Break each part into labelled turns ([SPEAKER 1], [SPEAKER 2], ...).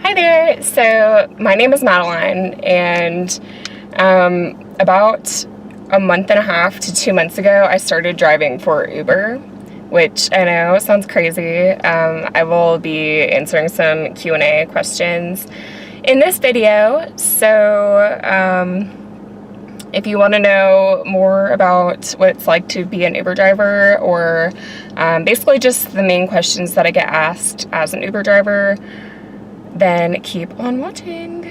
[SPEAKER 1] Hi there. So my name is Madeline, and about a month and a half to 2 months ago, I started driving for Uber, which I know sounds crazy. I will be answering some Q&A questions in this video. So if you want to know more about what it's like to be an Uber driver, or basically just the main questions that I get asked as an Uber driver, then keep on watching.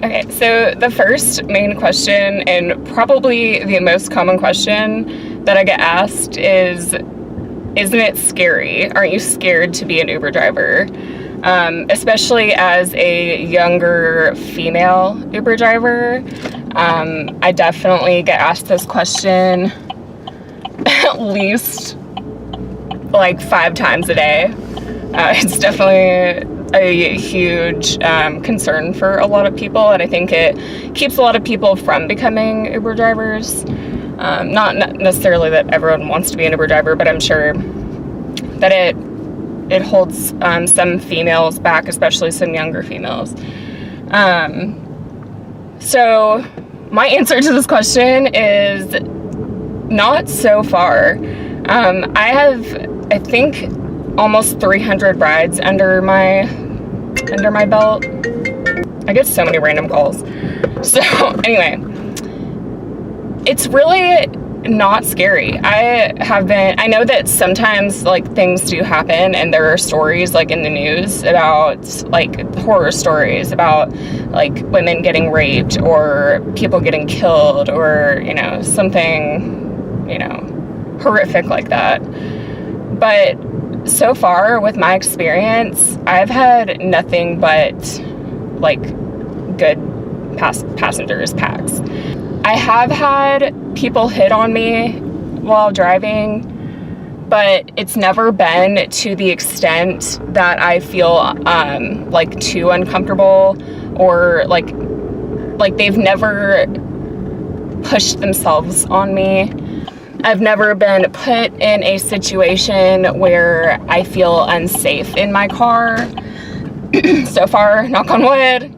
[SPEAKER 1] Okay, so the first main question, and probably the most common question that I get asked is, isn't it scary? Aren't you scared to be an Uber driver? Especially as a younger female Uber driver. I definitely get asked this question at least like 5 times a day. It's definitely a huge concern for a lot of people, and I think it keeps a lot of people from becoming Uber drivers. Not necessarily that everyone wants to be an Uber driver, but I'm sure that it holds some females back, especially some younger females. So my answer to this question is not so far. I have, I think, almost 300 rides under my belt. I get so many random calls. So anyway, it's really not scary. I know that sometimes like things do happen, and there are stories like in the news about like horror stories about like women getting raped or people getting killed, or something horrific like that. But so far, with my experience, I've had nothing but like good passengers, packs. I have had people hit on me while driving, but it's never been to the extent that I feel like too uncomfortable, or like they've never pushed themselves on me. I've never been put in a situation where I feel unsafe in my car. So far, knock on wood.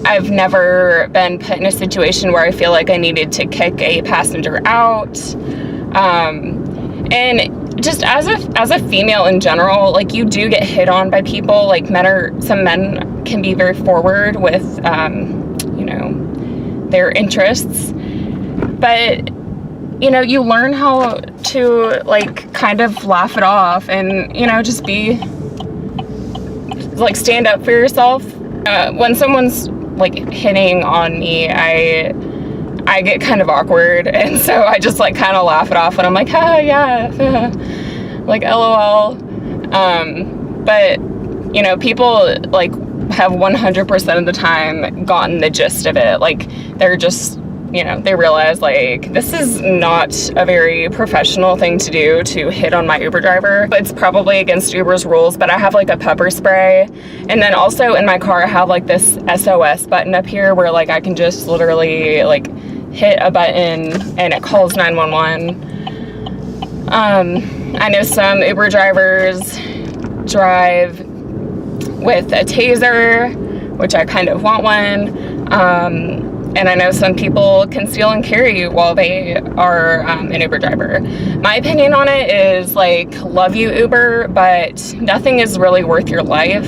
[SPEAKER 1] I've never been put in a situation where I feel like I needed to kick a passenger out. And just as a female in general, like, you do get hit on by people. Like, some men can be very forward with, their interests. But, you learn how to, like, kind of laugh it off and, just be, like, stand up for yourself. When someone's, like, hitting on me, I get kind of awkward. And so I just, like, kind of laugh it off. And I'm like, yeah, like, LOL. But, people, like, have 100% of the time gotten the gist of it. Like, they're just... they realize, like, this is not a very professional thing to do, to hit on my Uber driver. It's probably against Uber's rules, but I have, like, a pepper spray. And then also in my car, I have, like, this SOS button up here where, like, I can just literally, like, hit a button and it calls 911. I know some Uber drivers drive with a taser, which I kind of want one. And I know some people conceal and carry while they are an Uber driver. My opinion on it is, like, love you, Uber, but nothing is really worth your life.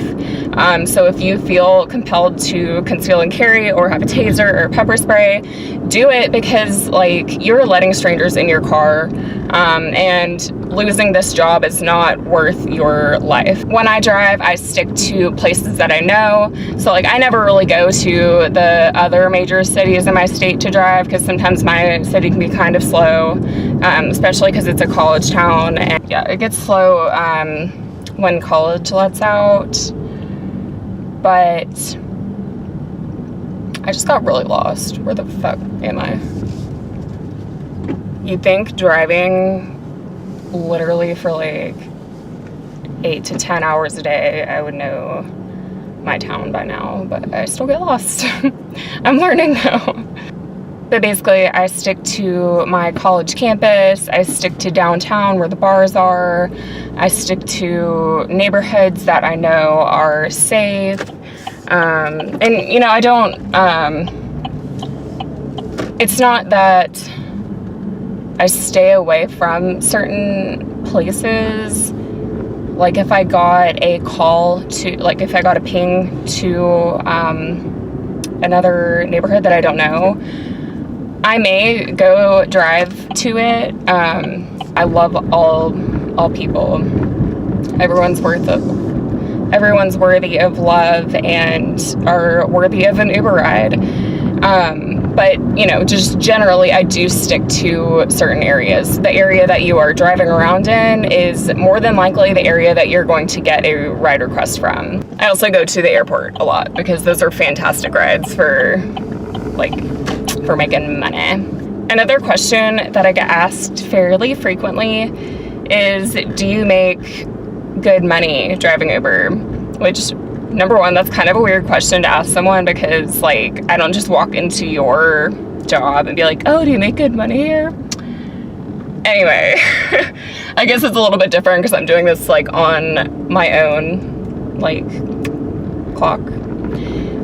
[SPEAKER 1] So if you feel compelled to conceal and carry or have a taser or pepper spray, do it, because, like, you're letting strangers in your car, and losing this job is not worth your life. When I drive, I stick to places that I know. So, like, I never really go to the other major cities in my state to drive, because sometimes my city can be kind of slow, especially because it's a college town. And yeah, it gets slow when college lets out. But I just got really lost. Where the fuck am I? You'd think driving literally for like 8 to 10 hours a day, I would know my town by now, but I still get lost. I'm learning now. But basically, I stick to my college campus, I stick to downtown where the bars are, I stick to neighborhoods that I know are safe, and, you know, I don't, it's not that I stay away from certain places. Like, if I got a call to, like, if I got a ping to another neighborhood that I don't know, I may go drive to it. I love all people. Everyone's worthy of love and are worthy of an Uber ride. But, you know, just generally, I do stick to certain areas. The area that you are driving around in is more than likely the area that you're going to get a ride request from. I also go to the airport a lot because those are fantastic rides for making money. Another question that I get asked fairly frequently is, do you make good money driving Uber? Which, number one, that's kind of a weird question to ask someone because, like, I don't just walk into your job and be like, oh, do you make good money here? Anyway, I guess it's a little bit different because I'm doing this, like, on my own, like, clock.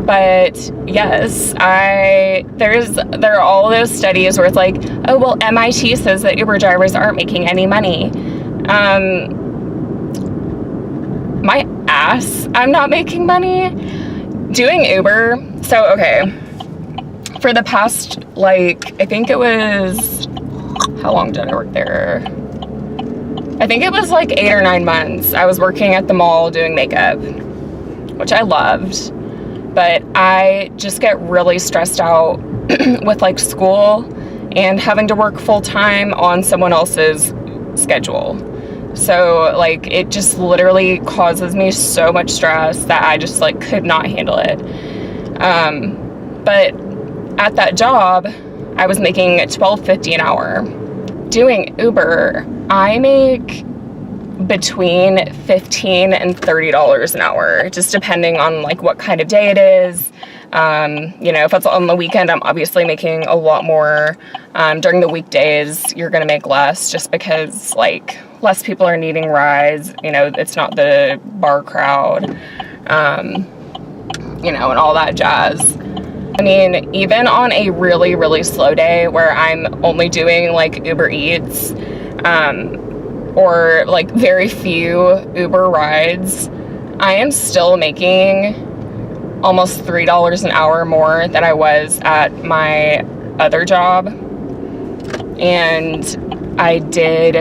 [SPEAKER 1] But yes, there are all those studies where it's like, oh, well, MIT says that Uber drivers aren't making any money. My ass, I'm not making money doing Uber. So, okay, for the past, like, I think it was, how long did I work there? I think it was like 8 or 9 months. I was working at the mall doing makeup, which I loved, but I just get really stressed out with, like, school and having to work full time on someone else's schedule. So, like, it just literally causes me so much stress that I just, like, could not handle it. But at that job, I was making $12.50 an hour. Doing Uber, I make between $15 and $30 an hour, just depending on, like, what kind of day it is. You know, if it's on the weekend, I'm obviously making a lot more. During the weekdays, you're gonna make less just because, like, less people are needing rides. You know, it's not the bar crowd, you know, and all that jazz. I mean, even on a really, really slow day where I'm only doing, like, Uber Eats, or, like, very few Uber rides, I am still making almost $3 an hour more than I was at my other job. And I did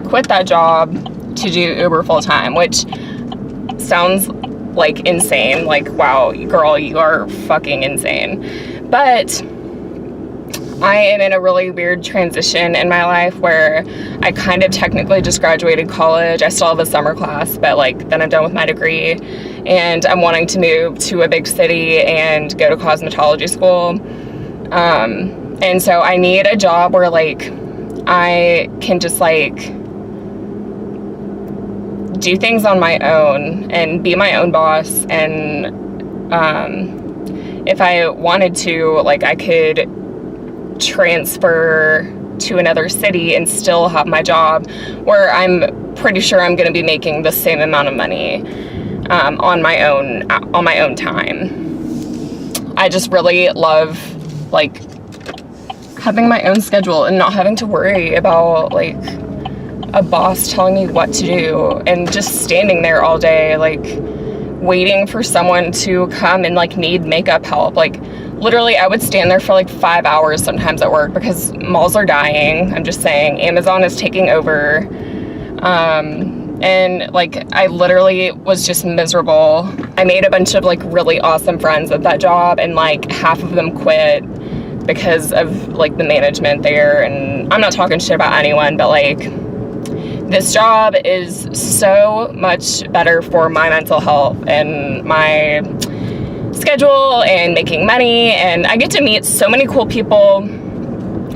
[SPEAKER 1] quit that job to do Uber full time, which sounds like insane. Like, wow, girl, you are fucking insane. But I am in a really weird transition in my life where I kind of technically just graduated college. I still have a summer class, but, like, then I'm done with my degree, and I'm wanting to move to a big city and go to cosmetology school. And so I need a job where, like, I can just, like, do things on my own and be my own boss. And if I wanted to, like, I could transfer to another city and still have my job where I'm pretty sure I'm going to be making the same amount of money on my own time. I just really love, like, having my own schedule and not having to worry about, like, a boss telling me what to do and just standing there all day, like, waiting for someone to come and, like, need makeup help. Like, literally, I would stand there for, like, 5 hours sometimes at work because malls are dying. I'm just saying, Amazon is taking over. And, like, I literally was just miserable. I made a bunch of, like, really awesome friends at that job, and, like, half of them quit because of, like, the management there. And I'm not talking shit about anyone, but, like, this job is so much better for my mental health and my schedule and making money, and I get to meet so many cool people.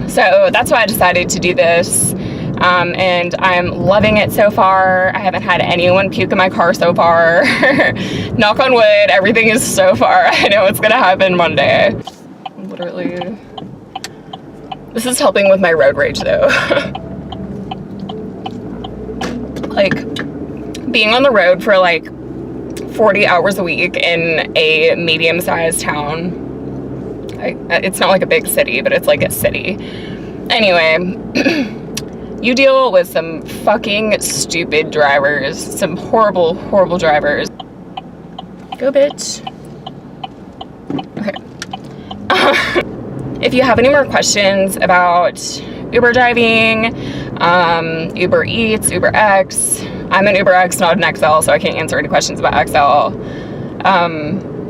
[SPEAKER 1] So that's why I decided to do this, and I'm loving it so far. I haven't had anyone puke in my car so far. Knock on wood, everything is so far. I know it's gonna happen one day. Literally This is helping with my road rage though. Like, being on the road for like 40 hours a week in a medium-sized town. It's not like a big city, but it's like a city. Anyway, you deal with some fucking stupid drivers, some horrible, horrible drivers. Go, bitch. Okay. If you have any more questions about Uber driving, Uber Eats, Uber X, I'm an Uber X, not an XL, so I can't answer any questions about XL.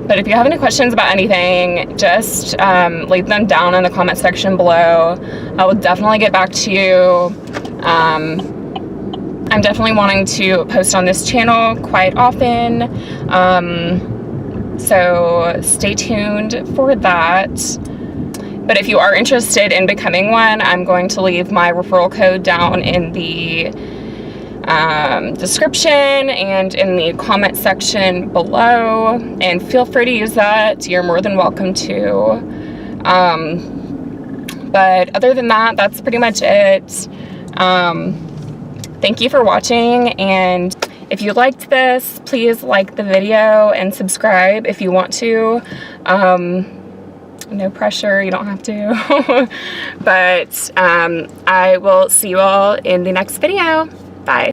[SPEAKER 1] But if you have any questions about anything, just leave them down in the comment section below. I will definitely get back to you. I'm definitely wanting to post on this channel quite often. So stay tuned for that. But if you are interested in becoming one, I'm going to leave my referral code down in the description and in the comment section below, and feel free to use that. You're more than welcome to. But other than that, that's pretty much it. Thank you for watching, and if you liked this, please like the video and subscribe if you want to. No pressure, you don't have to. But I will see you all in the next video. Bye.